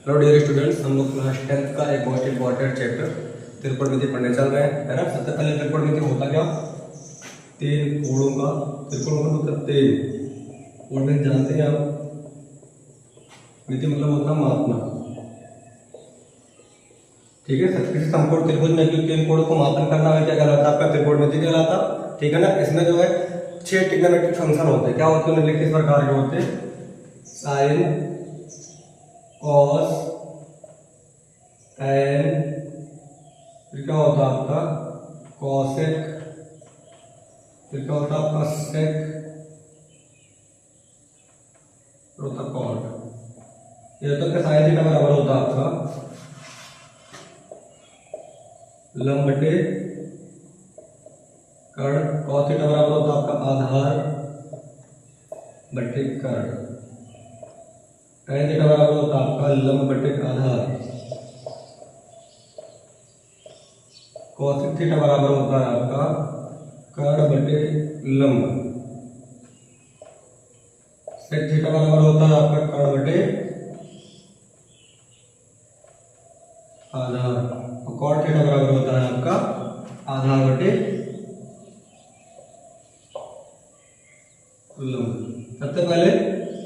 Hello dear students, हम लोग class 10th का एक मोस्ट इंपॉर्टेंट चैप्टर त्रिकोणमिति पढ़ने चल रहे हैं, है ना। सबसे पहले त्रिकोणमिति होता क्या? तीन कोणों का त्रिकोण का मतलब तीन कोण जानते हैं आप। मिति मतलब होता मापना, ठीक है सर। किसी समकोण त्रिभुज में जो तीन कोणों को मापन करना है क्या कहलाता है? आपका त्रिकोणमिति कहलाता, ठीक है ना। इसमें जो है 6 ट्रिग्नोमेट्रिक फंक्शन होते हैं। क्या होते हैं? निम्नलिखित प्रकार के होते हैं: साइन, कॉस, एन, फिर क्या होता है आपका कॉसेक, फिर क्या होता है आपका सेक, फिर होता कॉट। ये तो साइन थीटा बराबर होता है आपका लंब बटे कर्ण, कॉस थीटा बराबर होता है आपका आधार बटे कर्ण, एन थीटा बराबर होता है आपका लंब बटे आधार, कॉसेक थीटा बराबर होता है आपका कर्ण बटे लंब, सेक थीटा बराबर होता है आपका कर्ण बटे आधार, और कॉट थीटा बराबर होता है आपका आधार बटे लंब। सबसे पहले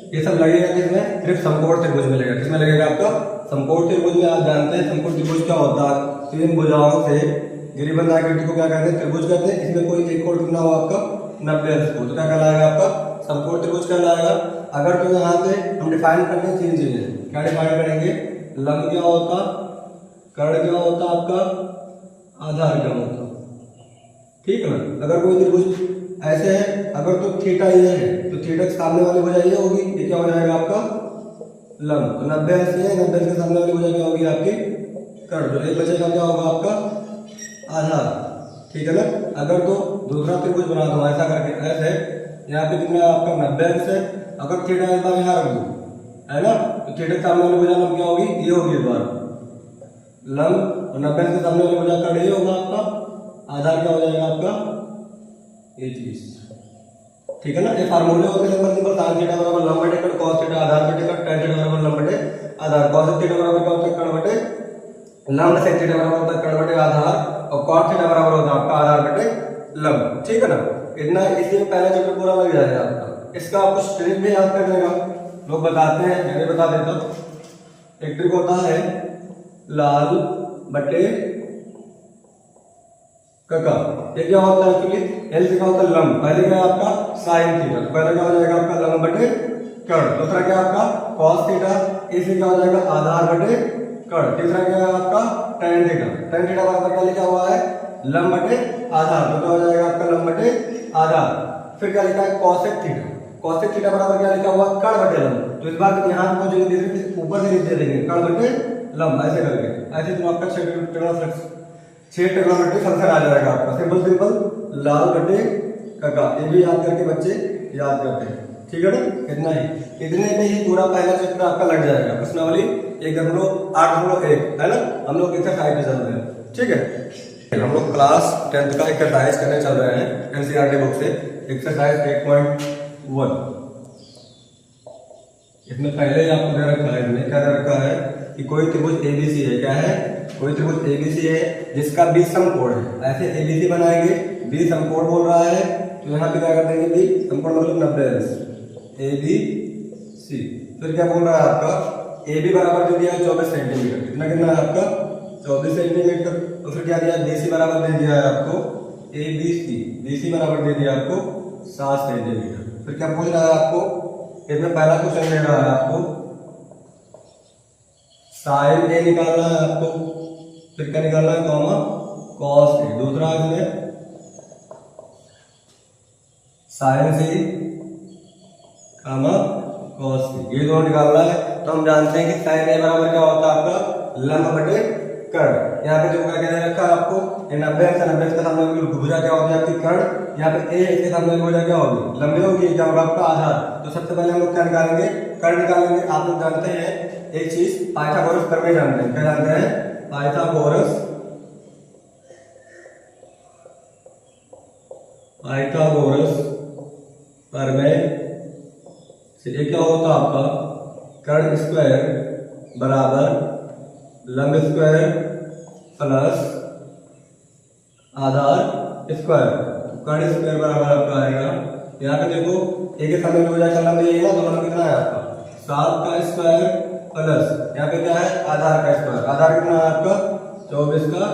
ये सब लगेगा किसमें? सिर्फ समकोण त्रिभुज में लगेगा। किसमें लगेगा? आपका समकोण त्रिभुज में। आप जानते हैं समकोण त्रिभुज क्या होता है? तीन भुजाओं से घिरी बंधी आकृति को क्या कहते हैं? त्रिभुज कहते हैं। इसमें कोई एक कोण कितना हो आपका 90 अंश को, तो क्या कहलाएगा? आपका समकोण त्रिभुज कहलाएगा। अगर तो यहाँ पे हम डिफाइन करते हैं तीन चीजें। क्या डिफाइन करेंगे? लंब क्या होता, कर्ण क्या होता, आपका आधार क्या होता, ठीक है ना। अगर कोई त्रिभुज ऐसे है, अगर तो थीटा ये है तो थीटा के सामने वाली भुजा ये होगी, ये क्या हो जाएगा आपका लंब। तो 90 अंश है, 90 अंश के सामने वाली भुजा क्या होगी आपकी कर्ण, जो एक बचेगा क्या होगा आपका आधार, ठीक है ना। अगर तो दूसरा त्रिभुज बना दो ऐसा करके, ऐसे यहाँ पे कितना आपका 90 अंश है, अगर थीटा एक बार यहाँ रख दो, है ना, तो थीटा के सामने वाली भुजा लंब क्या होगी? ये होगी एक बार लंब, और 90 अंश के सामने वाली भुजा कर्ण ये होगा आपका आधार, क्या हो जाएगा आपका ये चीज, ठीक है ना। ये फार्मूले होते हैं सिंपल। साइन थीटा बराबर लंब बटे कर्ण, कॉस थीटा आधार बटे कर्ण, tan थीटा बराबर लंब बटे आधार, cos थीटा बराबर क्या होता है कर्ण बटे लंब, sec थीटा बराबर होता है कर्ण बटे आधार, और cot थीटा बराबर होता है आपका आधार बटे लंब, ठीक है ना। इतना इसलिए पहला चैप्टर पूरा लग जाएगा आपका। इसका आपको ट्रिक भी याद करने का लोग बताते हैं, मैं भी बता देता हूं। एक ट्रिक होता है लाल बटे कका। ये क्या होता है? एक्चुअली एल से क्या होता है लंब, पहले क्या है आपका साइन थीटा, तो पहले क्या हो जाएगा आपका लंब बटे कर्ण। दूसरा क्या है आपका कॉस थीटा, इससे क्या हो जाएगा आधार बटे कर्ण। तीसरा क्या है आपका tan थीटा, tan थीटा बराबर क्या लिखा हुआ है लंब बटे आधार, तो क्या हो जाएगा आपका लंब बटे आधार। फिर क्या लिखा है कॉसेक थीटा, कॉसेक थीटा बराबर क्या लिखा हुआ कर्ण बटे लंब। तो इस बार यहाँ पहुंचेंगे ऊपर से नीचे देंगे कर्ण बटे लंब, ऐसे करके ऐसे तो आपका 6 ट्रिग्नोमेट्रिक फंक्शन आ जाएगा आपका। सिंपल लाल बटे कका, ये भी याद करके बच्चे याद करते हैं, ठीक है ना। इतना ही, इतने में ही पूरा पहला चैप्टर आपका लग जाएगा। प्रश्नावली 1.8.1 है ना। हम लोग एक्सरसाइज पे चल रहे हैं, ठीक है। हम लोग क्लास 10th का एक्सरसाइज करने चल रहे हैं एनसीईआरटी बुक से, एक्सरसाइज 8.1। इसमें पहले ही आपको दे रखा है, इसमें क्या दे रखा है कि कोई त्रिभुज एबीसी है। क्या है? कोई त्रिभुज एबीसी है जिसका बी समकोण है। ऐसे एबीसी बनाएंगे, बी समकोण बोल रहा है, तो यहाँ पे क्या कर देंगे बी समकोण मतलब 90 अंश ए बी सी। फिर क्या बोल रहा है आपका ए बी बराबर दे दिया 24 सेंटीमीटर, कितना कितना है आपका 24 सेंटीमीटर। तो फिर क्या दिया बीसी बराबर दे दिया है आपको ए बी सी, बीसी बराबर दे दिया आपको 7 सेंटीमीटर। फिर क्या पूछ रहा है आपको? इसमें पहला क्वेश्चन दे रहा है आपको साइन ए निकालना है आपको, फिर क्या निकालना है कॉमा कॉस ए। दूसरा इसमें साइन सी कॉमा कॉस सी, ये दोनों निकालना है। तो हम जानते हैं कि साइन ए बराबर क्या होता है आपका लंब बटे कर्ण। यहाँ पे जो क्या कह रखा है आपको 90 अंश, 90 अंश के सामने वाली भुजा क्या होगी आपकी कर्ण। यहाँ पे ए इसके सामने वाली भुजा क्या होगी लंबी होगी, क्या होगा आपका आधार। तो सबसे पहले हम लोग क्या निकालेंगे? कर्ण निकालेंगे। आप लोग जानते हैं एक चीज पाइथागोरस प्रमेय जानते हैं। क्या जानते हैं? पाइथागोरस प्रमेय से ये क्या होता है आपका कर्ण स्क्वायर बराबर लंब स्क्वायर प्लस आधार स्क्वायर, कर्ण स्क्वायर बराबर आपका आएगा। यहाँ पे देखो एक ही समय में हो जाएगा लंब ये ना, तो लंब कितना है आपका 7 का स्क्वायर प्लस यहाँ पे क्या है आधार का स्क्वायर, आधार कितना है आपका 24 का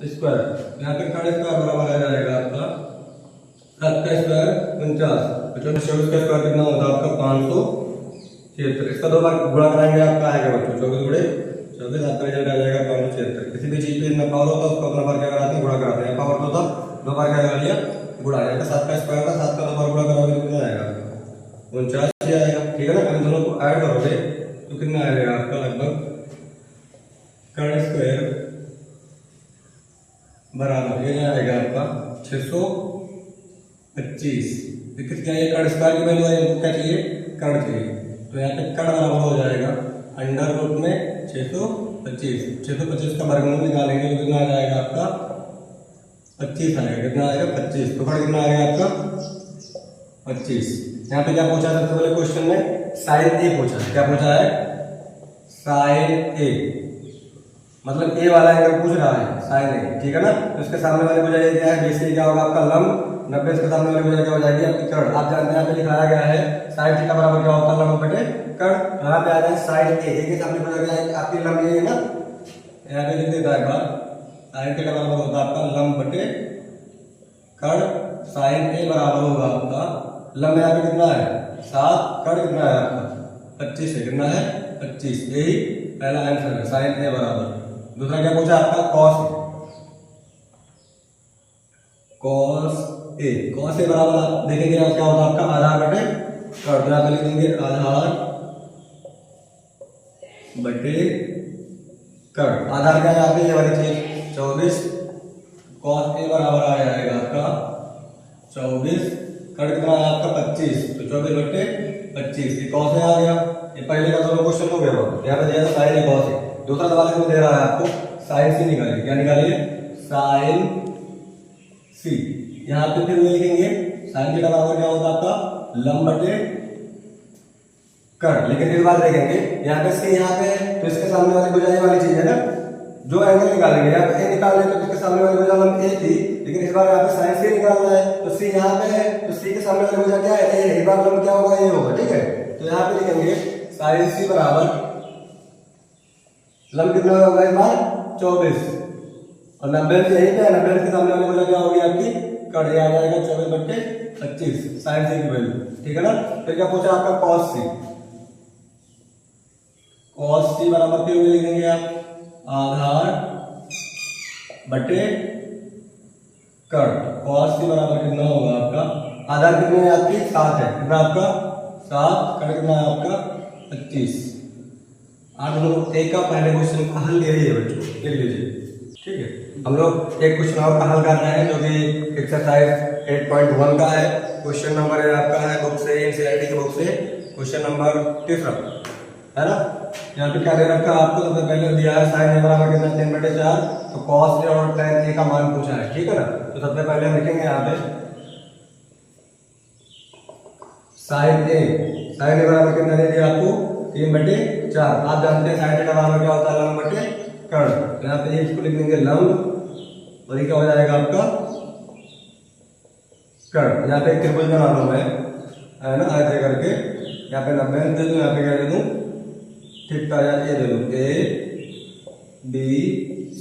स्क्वायर, यहाँ पे कर्ण स्क्वायर बराबर आ जाएगा आपका 7 का स्क्वायर 49, 24 का स्क्वायर कितना होता है आपका 576। इसका 2 बार गुणा कराएंगे आपका आएगा बच्चों 24 गुणे 24, आपका रिजल्ट आ जाएगा 576। किसी भी चीज पे इतना पावर होता है उसको अपना बार क्या कराते हैं गुणा कराते हैं, पावर तो था 2 बार क्या करा लिया गुणा, यहाँ पे 7 का स्क्वायर था 7 का 2 बार गुणा कराओगे तो कितना आएगा 49 आएगा। ठीक है ना, इन दोनों को ऐड करोगे तो कितना आएगा आपका लगभग कर्ण स्क्वायर बराबर ये आएगा आपका 625। देखिए क्या ये कर्ण स्क्वायर की वैल्यू है, हमको क्या चाहिए कर्ण चाहिए, तो यहाँ पे कर्ण बराबर हो जाएगा अंडर रूट में 625, 625 का वर्गमूल निकालेंगे तो कितना आ जाएगा आपका 25 आएगा, कितना आएगा 25, तो कितना आएगा आपका 25। यहाँ पे क्या पूछा सबसे पहले क्वेश्चन में साइन ए पूछा है, क्या पूछा है साइन ए, मतलब ए वाला एंगल पूछ रहा है साइन ए, ठीक है ना। तो इसके सामने वाले भुजा क्या है बीसी क्या होगा आपका लंब, 90 इसके सामने वाले भुजा क्या हो जाएगी आपकी कर्ण। आप जानते हैं यहाँ पे लिखाया गया है साइन थीटा बराबर क्या होता है लंब बटे कर्ण, यहाँ पे आ जाए साइन ए के सामने भुजा क्या है आपकी लंब ये है ना, यहाँ पे लिख देता है एक बार साइन थीटा बराबर होता है आपका लंब बटे कर्ण, साइन ए बराबर होगा आपका लंब यहाँ पे कितना है 7, कर्ण कितना है आपका 25 है, कितना है 25, यही पहला आंसर है साइन ए बराबर। दूसरा क्या पूछा आपका कॉस ए, कॉस ए बराबर आप देखेंगे क्या होता है आपका आधार बटे कर्ण, यहाँ पे लिख देंगे आधार बटे कर्ण, आधार क्या है यहाँ पे ये वाली चीज 24, कॉस ए बराबर आ जाएगा आपका 24, कर्ण कितना है आपका 25, तो 24 बटे 25 ये कॉस ए आ गया। ये पहले का दोनों क्वेश्चन हो गया, यहाँ पे दिया साइन ए कॉस ए। दूसरा सवाल इसमें दे रहा है आपको साइन सी निकालिए, क्या निकालिए साइन सी, यहाँ पे फिर लिखेंगे साइन थीटा बराबर क्या होता है आपका लंब बटे कर्ण, लेकिन इस बार देखेंगे यहाँ पे सी यहाँ पे तो इसके सामने वाली भुजा वाली चीज है ना, जो एंगल निकालेंगे यहाँ पे ए निकाल रहे तो इसके सामने वाली भुजा लंब ए थी, लेकिन इस बार यहाँ पे साइन सी निकालना है तो सी यहाँ पे है तो सी के सामने वाली भुजा क्या है ए, इस बार लंब क्या होगा ए होगा, ठीक है। तो यहाँ पे लिखेंगे साइन सी बराबर लंब कितना होगा इस बार 24 और 90 से यही पे 90 के सामने वाली भुजा क्या होगी आपकी कर्ण, आ जाएगा 24 बटे 25 साइन सी की वैल्यू, ठीक है ना। फिर क्या पूछा आपका कॉस सी, कॉस सी बराबर फिर लिख देंगे आप आधार बटे कर्ण, कॉस सी बराबर कितना होगा आपका आधार कितने है आपकी 7 है, कितना आपका 7, कर्ण कितना है आपका 25। आप लोग एक का पहले क्वेश्चन का हल ले लीजिए बच्चों, लिख लीजिए, ठीक है। हम लोग एक क्वेश्चन और का हल कर रहे हैं जो कि एक्सरसाइज 8.1 का है, क्वेश्चन नंबर है आपका है बुक से एनसीईआरटी की बुक से क्वेश्चन नंबर 3 है ना। यहाँ पे क्या दे रखा है आपको, सबसे पहले दिया है साइन ए बराबर कितना 3/4, तो कॉस ए और tan ए का मान पूछा है, ठीक है ना। तो सबसे पहले हम लिखेंगे यहाँ पे साइन ए बराबर कितना दे दिया आपको 3/4, आप जानते हैं साइन थीटा बराबर क्या होता है लंब बटे कर्ण, तो यहाँ पे इसको लिख देंगे लंब और ये क्या हो जाएगा आपका कर्ण। यहाँ पे एक त्रिभुज बना लो मैं है ना ऐसे करके, यहाँ पे 90 दे दूं, यहाँ पे क्या दे दूं थीटा या ए दे दूं A B C।